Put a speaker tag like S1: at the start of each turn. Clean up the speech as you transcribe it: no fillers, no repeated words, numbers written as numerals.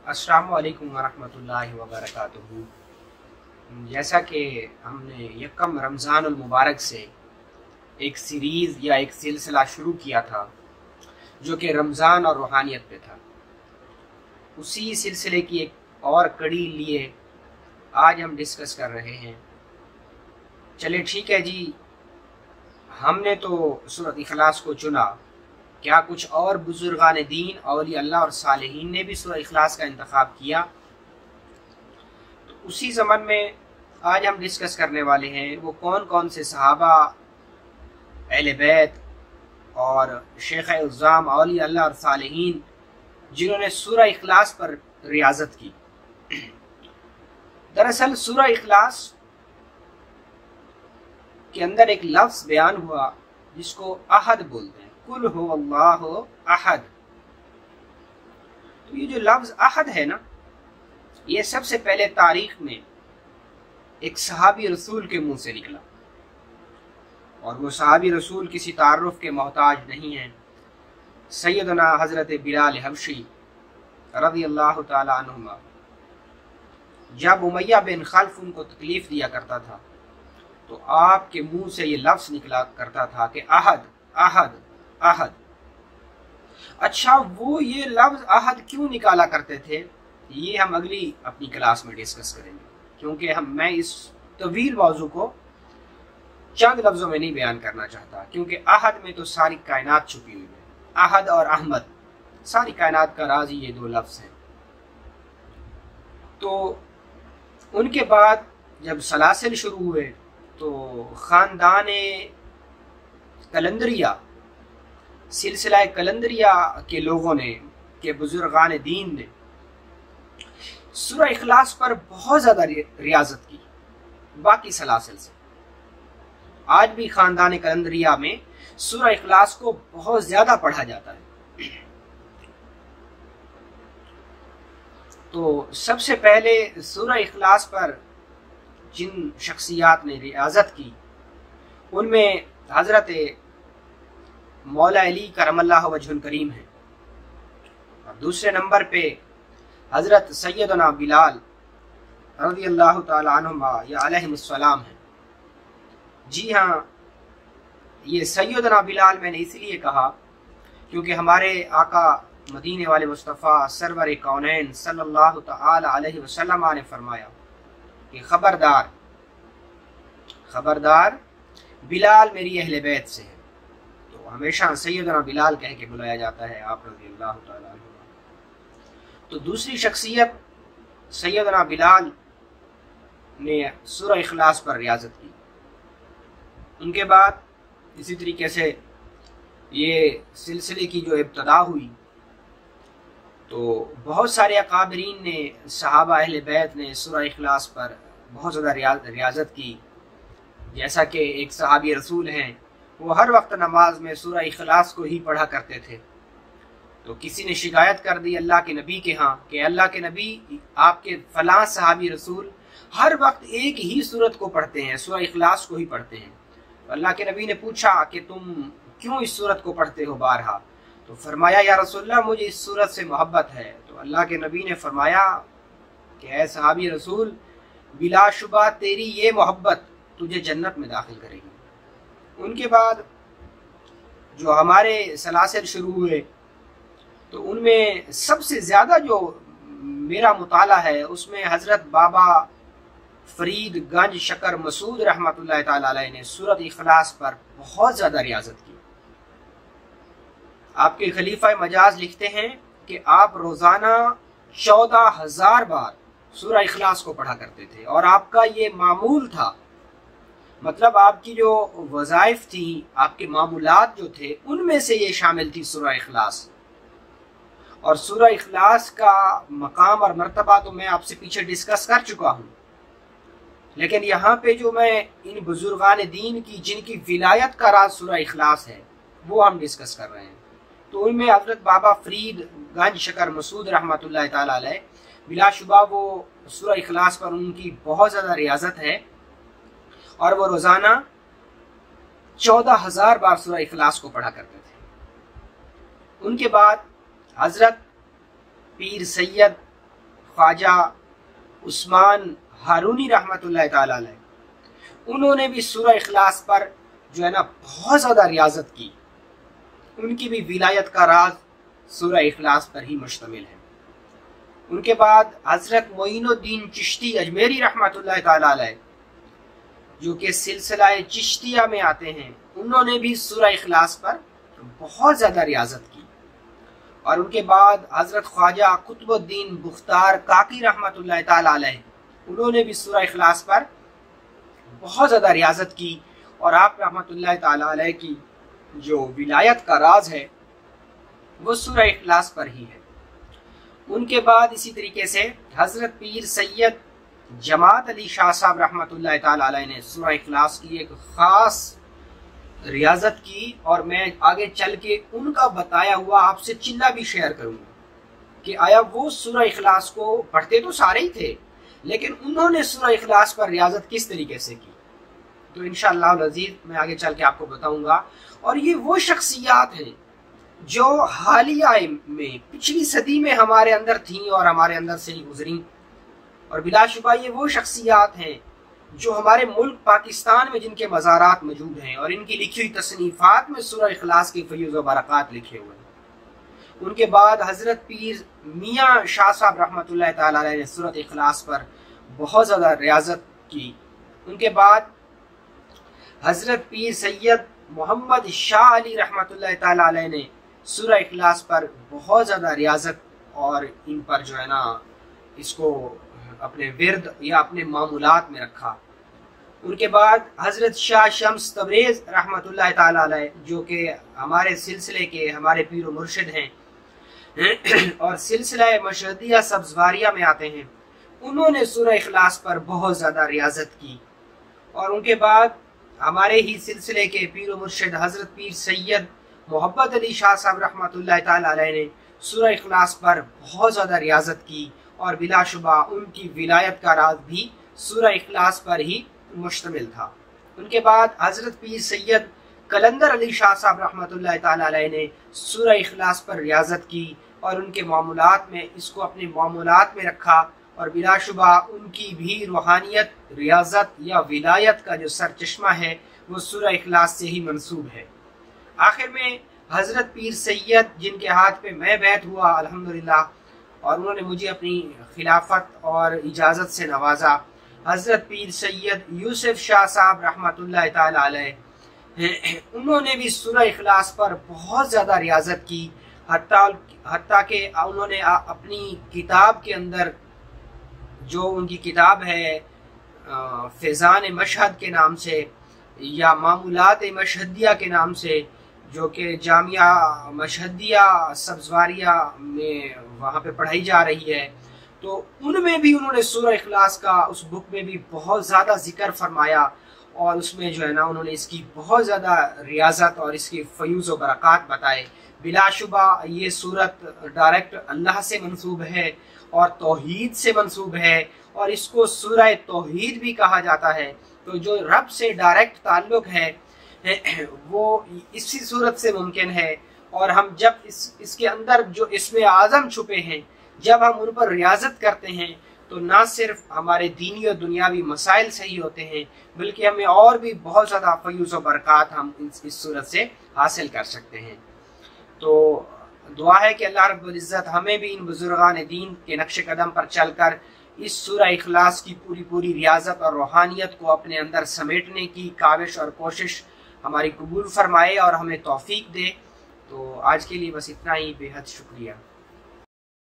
S1: अस्सलामु अलैकुम वरहमतुल्लाहि वबरकातुहू। जैसा कि हमने यकम रमज़ानुल मुबारक से एक सीरीज़ या एक सिलसिला शुरू किया था जो कि रमज़ान और रूहानियत पे था, उसी सिलसिले की एक और कड़ी लिए आज हम डिस्कस कर रहे हैं। चले ठीक है जी, हमने तो सूरत इखलास को चुना, क्या कुछ और बुजुर्गान दीन औलिया अल्लाह और सालिहीन ने भी सूरह इखलास का इंतखाब किया? तो उसी ज़मन में आज हम डिस्कस करने वाले हैं वो कौन कौन से सहाबा, अहले बैत और शेख उज़्ज़ाम औलिया अल्लाह और सालिहीन जिन्होंने सूरह इखलास पर रियाजत की। दरअसल सूरह इखलास के अंदर एक लफ्ज़ बयान हुआ जिसको अहद बोलते हैं, कुल हुवल्लाहु अहद। तो ये जो लफ्ज़ अहद है ना, ये सबसे पहले तारीख में एक सहाबी रसूल के मुंह से निकला, और वो सहाबी रसूल किसी तारुफ के मोहताज नहीं हैं। सैयदना हज़रत बिलाल हबशी रज़ियल्लाहु ताला अन्हुमा, जब उमैया बिन खल्फ उनको तकलीफ दिया करता था तो आपके मुंह से ये लफ्ज़ निकला करता था कि अहद अहद अहद। अच्छा, वो ये लफ्ज़ अहद क्यों निकाला करते थे, ये हम अगली अपनी क्लास में डिस्कस करेंगे, क्योंकि मैं इस तवील मौजू को चंद लफ्ज़ों में नहीं बयान करना चाहता, क्योंकि अहद में तो सारी कायनात छुपी हुई है। अहद और अहमद, सारी कायनात का राज ये दो लफ्ज़ हैं। तो उनके बाद जब सलासिल शुरू हुए तो ख़ानदान कलंदरिया, सिलसिला कलंदरिया के लोगों ने, के बुजुर्गान दीन ने सूरह इखलास पर बहुत ज़्यादा रियाजत की बाकी सलासिल से। आज भी ख़ानदान कलंदरिया में सूरह इखलास को बहुत ज़्यादा पढ़ा जाता है। तो सबसे पहले सूरह इखलास पर जिन शख्सियात ने रियाजत की उनमें हज़रत मौला अली करमल्लाहु वजहुल करीम है, और दूसरे नंबर पे हज़रत सैयदना बिलाल रज़ियल्लाहु ताला अन्हुमा या अलैहिमुस्सलाम है। जी हाँ, ये सैयदना बिलाल मैंने इसलिए कहा क्योंकि हमारे आका मदीने वाले मुस्तफ़ा सरवर कौनैन सल्लल्लाहु ताला अलैहि वसल्लम ने फरमाया कि खबरदार खबरदार, बिलाल मेरी अहले बैत से है। तो हमेशा सैयदना बिलाल कह के बुलाया जाता है आप रज़ियल्लाहु ताला अन्हु। तो दूसरी शख्सियत सैयदना बिलाल ने सूरह इखलास पर रियाजत की। उनके बाद इसी तरीके से ये सिलसिले की जो इब्तदा हुई तो बहुत सारे अकाबरीन ने, सहाबा अहले बैत ने सूरह इखलास पर बहुत ज़्यादा रियाजत की। जैसा कि एक सहाबी रसूल हैं, वो हर वक्त नमाज में सूरह इखलास को ही पढ़ा करते थे। तो किसी ने शिकायत कर दी अल्लाह के नबी के यहाँ कि अल्लाह के नबी, आपके फलां सहाबी रसूल हर वक्त एक ही सूरत को पढ़ते हैं, सूरह इखलास को ही पढ़ते हैं। तो अल्लाह के नबी ने पूछा कि तुम क्यों इस सूरत को पढ़ते हो बारहा? तो फरमाया, या रसूलल्लाह, मुझे इस सूरत से मोहब्बत है। तो अल्लाह के नबी ने फरमाया कि ऐ सहाबी रसूल, बिलाशुबा तेरी ये मोहब्बत तुझे जन्नत में दाखिल करेगी। उनके बाद जो हमारे सलासिल शुरू हुए तो उनमें सबसे ज़्यादा जो मेरा मुताला है उसमें हज़रत बाबा फरीद गंज शकर मसूद रहमतुल्लाह ताला अलैह ने सूरत इखलास पर बहुत ज़्यादा रियाजत की। आपके खलीफा मजाज लिखते हैं कि आप रोज़ाना 14,000 बार सूरह इखलास को पढ़ा करते थे, और आपका ये मामूल था, मतलब आपकी जो वज़ाइफ थी, आपके मामूलात जो थे, उनमें से ये शामिल थी सूरह इखलास। और सूरह इखलास का मकाम और मर्तबा तो मैं आपसे पीछे डिस्कस कर चुका हूँ, लेकिन यहाँ पे जो मैं इन बुजुर्गान दीन की जिनकी विलायत का राज सूरह इखलास है वो हम डिस्कस कर रहे हैं। तो उनमें हज़रत बाबा फरीद गंज शकर मसूद रहमतुल्लाह ताला अलैह, बिलाशुबा वो सूरह इखलास पर उनकी बहुत ज़्यादा रियाजत है, और वो रोज़ाना 14,000 बार सूरह इखलास को पढ़ा करते थे। उनके बाद हज़रत पीर सैयद ख्वाजा उस्मान हारूनी रहमतुल्लाह ताला अलैह, उन्होंने भी सूरह इखलास पर जो है ना बहुत ज़्यादा रियाजत की। उनकी भी विलायत का राज सूरह इखलास पर ही मुश्तमिल है। उनके बाद हज़रत मोइनुद्दीन चिश्ती अजमेरी रहमतुल्लाह ताला अलैह, जो कि सिलसिला चिश्तिया में आते हैं, उन्होंने भी सूरह इखलास पर बहुत ज़्यादा रियाजत की। और उनके बाद हज़रत ख्वाजा कुतुबुद्दीन बुख्तार काकी रहमतुल्लाह ताला अलैह, उन्होंने भी सूरह इखलास पर बहुत ज़्यादा रियाजत की। और आप रहमतुल्लाह ताला अलैह की जो विलायत का राज है वो सूरह इखलास पर ही है। उनके बाद इसी तरीके से हज़रत पीर सैयद जमात अली शाह साहब रहमतुल्लाह ताला अलैह ने सूरह इखलास की एक ख़ास रियाजत की। और मैं आगे चल के उनका बताया हुआ आपसे चिल्ला भी शेयर करूँगा कि आया वो सूरह इखलास को पढ़ते तो सारे ही थे, लेकिन उन्होंने सूरह इखलास पर रियाजत किस तरीके से की, तो इंशाअल्लाह अज़ीज़ मैं आगे चल के आपको बताऊंगा। और ये वो शख्सियात हैं जो हालिया में पिछली सदी में हमारे अंदर थीं और हमारे अंदर से ही गुजरी। और बिलाशुबा ये वो शख्सियात हैं जो हमारे मुल्क पाकिस्तान में जिनके मज़ारात मौजूद हैं और इनकी लिखी हुई तसनीफ़ात में सूरह इखलास के फ़यूज़ व बरक़ात लिखे हुए हैं। उनके बाद हज़रत पीर मियाँ शाह साहब रहमतुल्लाह ताला अलैह ने सूरह इखलास पर बहुत ज़्यादा रियाजत की। उनके बाद हज़रत पीर सैयद मोहम्मद शाह अली रहमतुल्लाह ताला अलैह ने सूरह इखलास पर बहुत ज़्यादा रियाजत और इन पर जो है ना इसको अपने विरद या अपने मामूलात में रखा। उनके बाद हज़रत शाह शम्स तबरेज़ रहमतुल्लाह ताला अलैह, जो कि हमारे सिलसिले के हमारे पीर व मुर्शिद हैं और सिलसिला मशहदिया सब्ज़वारिया में आते हैं, उन्होंने सूरह इखलास पर बहुत ज़्यादा रियाजत की। और उनके बाद हमारे ही सिलसिले के पीर व मुर्शिद हज़रत पीर सैयद मोहब्बत अली शाह साहब रहमतुल्लाह ताला अलैह ने सूरह इखलास पर बहुत ज़्यादा रियाजत की। और बिलाशुबा उनकी विलायत का राज भी सूरह इखलास पर ही मुश्तमिल था। उनके बाद हज़रत पीर सैयद कलंदर अली शाह साहब रहमतुल्लाह ताला अलैह ने सूरह इखलास पर रियाजत की और उनके मामूलात में इसको अपने मामूलात में रखा। और बिलाशुबा उनकी भी रूहानियत, रियाजत या विलायत का जो सरचश्मा है वो सूरह इखलास से ही मंसूब है। आखिर में हज़रत पीर सैयद, जिनके हाथ पे मैं बैत हुआ अल्हम्दुलिल्लाह, और उन्होंने मुझे अपनी खिलाफत और इजाज़त से नवाजा, हज़रत पीर सैयद यूसुफ शाह साहब रहमतुल्लाह ताला अलैह, उन्होंने भी सूरह इखलास पर बहुत ज़्यादा रियाजत की। हत्ता कि उन्होंने अपनी किताब के अंदर, जो उनकी किताब है फैज़ान मशहद के नाम से या मामूलात मशहदिया के नाम से, जो कि जामिया मशहदिया सब्ज़वारिया में वहाँ पे पढ़ाई जा रही है, तो उनमें भी उन्होंने सूरह इखलास का उस बुक में भी बहुत ज़्यादा जिक्र फरमाया। और उसमें जो है ना उन्होंने इसकी बहुत ज़्यादा रियाजत और इसकी फ़यूज़ व बरक़ात बताए। बिलाशुबा ये सूरत डायरेक्ट अल्लाह से मंसूब है और तौहीद से मंसूब है, और इसको सूरह तौहीद भी कहा जाता है। तो जो रब से डायरेक्ट ताल्लुक़ है वो इसी सूरत से मुमकिन है। और हम जब इसके अंदर जो इसमें आज़म छुपे हैं, जब हम उन पर रियाजत करते हैं, तो ना सिर्फ हमारे दीनी और दुनियावी मसाइल सही होते हैं, बल्कि हमें और भी बहुत ज़्यादा फ़यूज़ व बरक़ात हम इस सूरत से हासिल कर सकते हैं। तो दुआ है कि अल्लाह रब्बुल इज़्ज़त हमें भी इन बुज़ुर्गान दीन के नक्श कदम पर चलकर इस सूरह इखलास की पूरी रियाजत और रूहानियत को अपने अंदर समेटने की काविश और कोशिश हमारी कबूल फरमाए और हमें तौफीक दे। तो आज के लिए बस इतना ही, बेहद शुक्रिया।